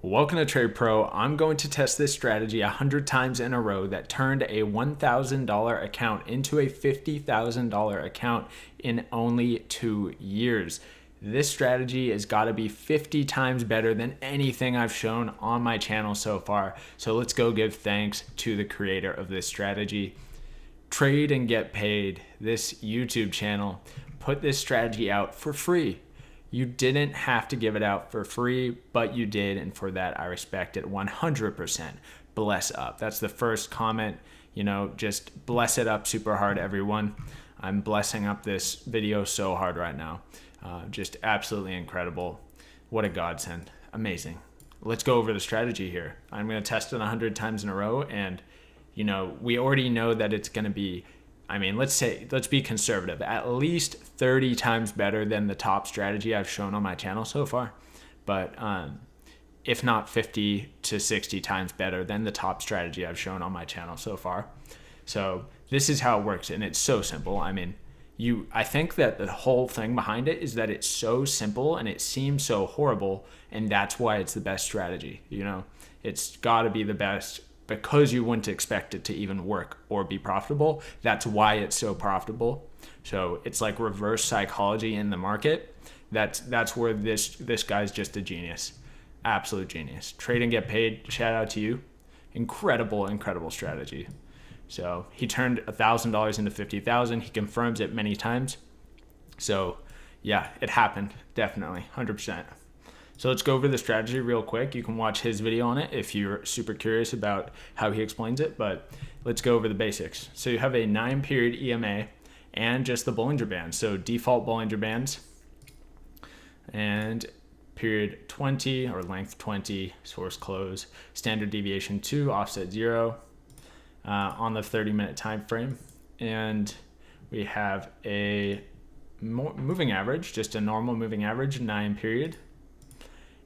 Welcome to Trade Pro. I'm going to test this strategy 100 times in a row that turned a $1,000 account into a $50,000 account in only 2 years. This strategy has got to be 50 times better than anything I've shown on my channel so far. So let's go give thanks to the creator of this strategy. Trade and Get Paid, this YouTube channel, put this strategy out for free. You didn't have to give it out for free, but you did, and for that I respect it 100%. Bless up. That's the first comment. Just bless it up super hard, everyone. I'm blessing up this video so hard right now. Just absolutely incredible. What a godsend. Amazing. Let's go over the strategy here. I'm going to test it 100 times in a row, and we already know that it's going to be, let's be conservative, at least 30 times better than the top strategy I've shown on my channel so far. But if not 50 to 60 times better than the top strategy I've shown on my channel so far. So this is how it works, and it's so simple. I think that the whole thing behind it is that it's so simple and it seems so horrible, and that's why it's the best strategy. It's got to be the best because you wouldn't expect it to even work or be profitable. That's why it's so profitable. So it's like reverse psychology in the market. That's where this guy's just a genius. Absolute genius. Trade and Get Paid, shout out to you. Incredible strategy. So he turned $1,000 into $50,000. He confirms it many times. So yeah, it happened, definitely, 100%. So let's go over the strategy real quick. You can watch his video on it if you're super curious about how he explains it, but let's go over the basics. So you have a 9-period EMA and just the Bollinger Band. So default Bollinger Bands and period 20 or length 20, source close, standard deviation 2, offset 0 on the 30-minute time frame. And we have a moving average, just a normal moving average, 9-period.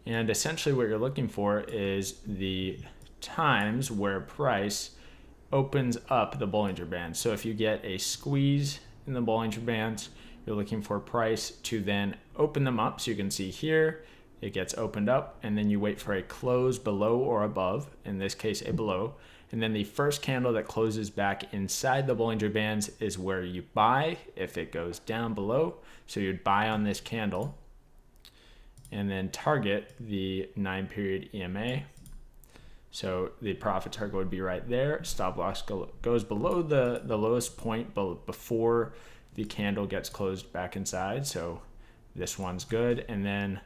And essentially what you're looking for is the times where price opens up the Bollinger Band. So if you get a squeeze in the Bollinger Bands, you're looking for price to then open them up. So you can see here, it gets opened up, and then you wait for a close below or above, in this case a below. And then the first candle that closes back inside the Bollinger Bands is where you buy if it goes down below. So you'd buy on this candle and then target the 9-period EMA. So the profit target would be right there. Stop loss goes below the lowest point before the candle gets closed back inside. So this one's good. And then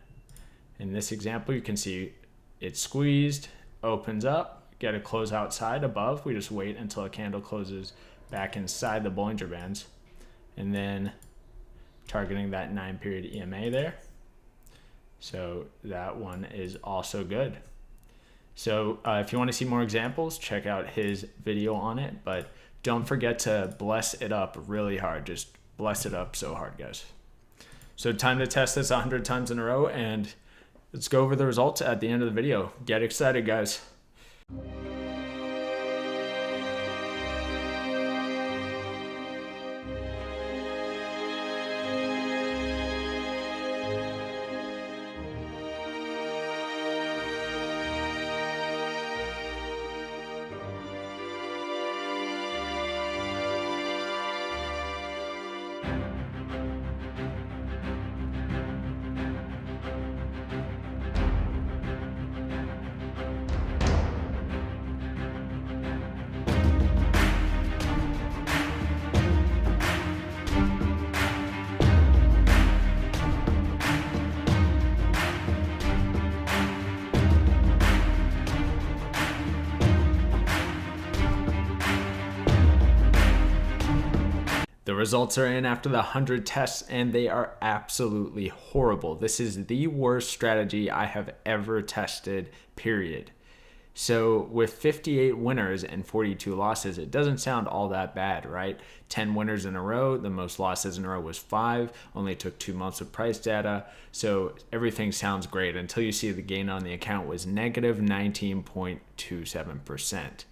in this example, you can see it's squeezed, opens up, get a close outside above. We just wait until a candle closes back inside the Bollinger Bands, and then targeting that 9-period EMA there. So that one is also good. So if you want to see more examples, check out his video on it, but don't forget to bless it up really hard. Just bless it up so hard, guys. So time to test this 100 times in a row, and let's go over the results at the end of the video. Get excited, guys. The results are in after the 100 tests, and they are absolutely horrible. This is the worst strategy I have ever tested, period. So with 58 winners and 42 losses, it doesn't sound all that bad, right? 10 winners in a row, the most losses in a row was 5, only took 2 months of price data. So everything sounds great until you see the gain on the account was negative 19.27%.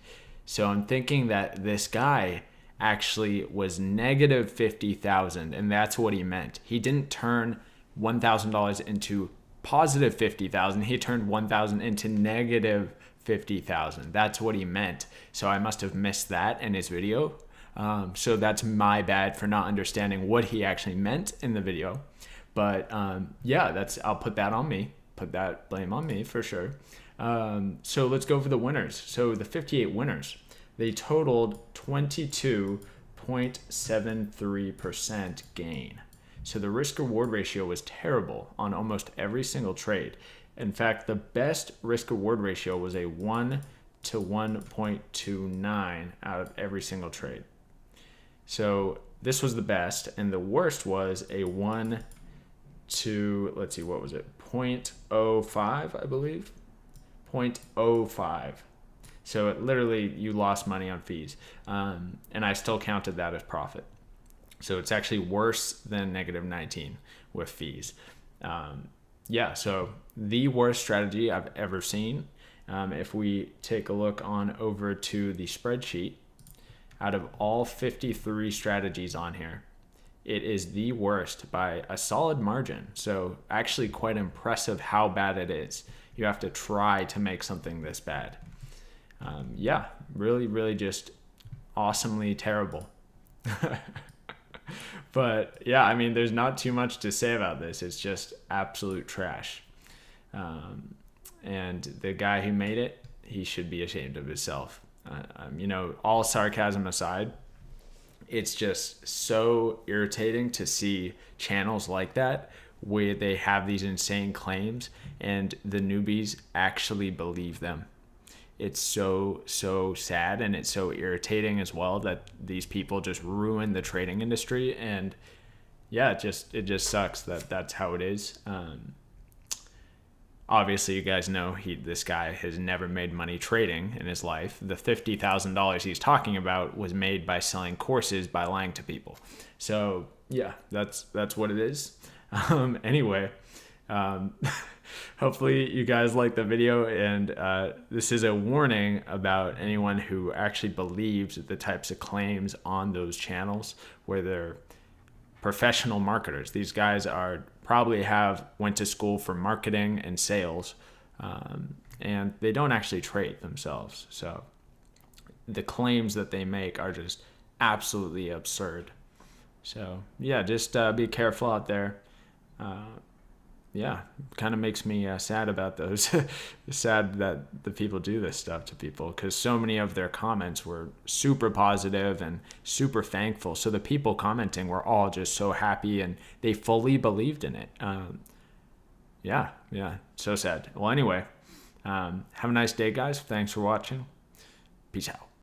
So I'm thinking that this guy actually was negative 50,000, and that's what he meant. He didn't turn $1,000 into positive 50,000. He turned 1,000 into negative 50,000. That's what he meant. So I must have missed that in his video. So that's my bad for not understanding what he actually meant in the video. But yeah, I'll put that on me. Put that blame on me for sure. So let's go over the winners. So the 58 winners, they totaled 22.73% gain. So the risk reward ratio was terrible on almost every single trade. In fact, the best risk reward ratio was a 1 to 1.29 out of every single trade. So this was the best, and the worst was a 1 to, let's see, what was it? 0.05, I believe. 0.05. So it literally, you lost money on fees. And I still counted that as profit. So it's actually worse than negative 19 with fees. Yeah, so the worst strategy I've ever seen. If we take a look on over to the spreadsheet, out of all 53 strategies on here, it is the worst by a solid margin. So actually quite impressive how bad it is. You have to try to make something this bad. Yeah, really, really just awesomely terrible. But yeah, I mean, there's not too much to say about this. It's just absolute trash. And the guy who made it, he should be ashamed of himself. You know, all sarcasm aside, it's just so irritating to see channels like that where they have these insane claims and the newbies actually believe them. It's so sad, and it's so irritating as well that these people just ruin the trading industry. And yeah, it just sucks that that's how it is. Obviously, you guys know this guy has never made money trading in his life. The $50,000 he's talking about was made by selling courses by lying to people. So yeah, that's what it is. Anyway, hopefully you guys like the video, and this is a warning about anyone who actually believes the types of claims on those channels where they're professional marketers. These guys probably went to school for marketing and sales, and they don't actually trade themselves. So the claims that they make are just absolutely absurd. So yeah, just be careful out there. Yeah, kind of makes me sad about those. Sad that the people do this stuff to people, because so many of their comments were super positive and super thankful. So the people commenting were all just so happy and they fully believed in it. Yeah, so sad. Well, anyway, have a nice day, guys. Thanks for watching. Peace out.